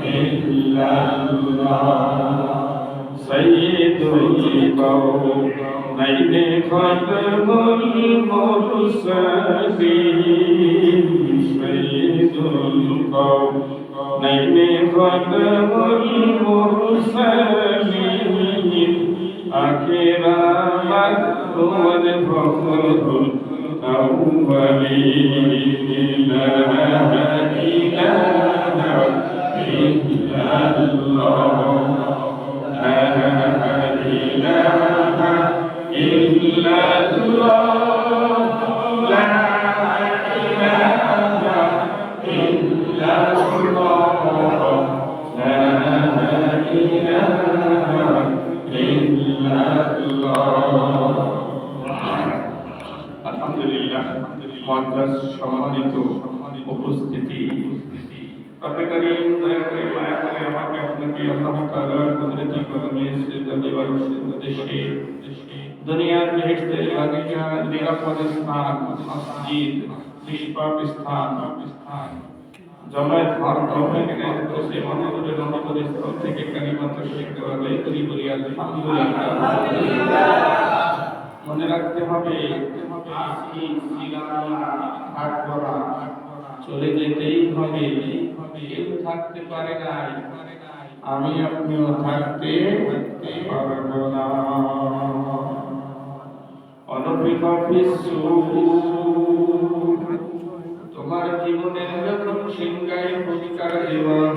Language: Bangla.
illallah sayyidul kawnayni khatamul mursalin sayyidul kawnayni khatamul mursalin akhirat wal fakhrul awwalin la ilaha illallah la ilaha illallah la ilaha illallah la ilaha illallah আলহামদুলিল্লাহ মুআজ্জাজ সম্মানিত উপস্থিতি রব্বে কারীম দয়া করে মায়া করে আমাকে আপনাকে আল্লাহ তাআলার কুদরতি করমে সিজদা দেওয়ার উদ্দেশ্যে দুনিয়ার বেহেশতে বাগিচা নিরাপদ স্থান মসজিদ নিষ্পাপ স্থান জমায়েত হওয়ার তৌফিক এনায়েত করেছে মহানবীর রহমতের স্থল থেকে কালিমা তাশরিক দেওয়া যায় করি বলি আলহামদুলিল্লাহ মনে রাখতে হবে চলে যেতেই হবে কেউ থাকতে পারে নাই আমি আপনিও থাকতে পারবো না তোমার জীবনের যখন সিংহায় অধিকার দেওয়া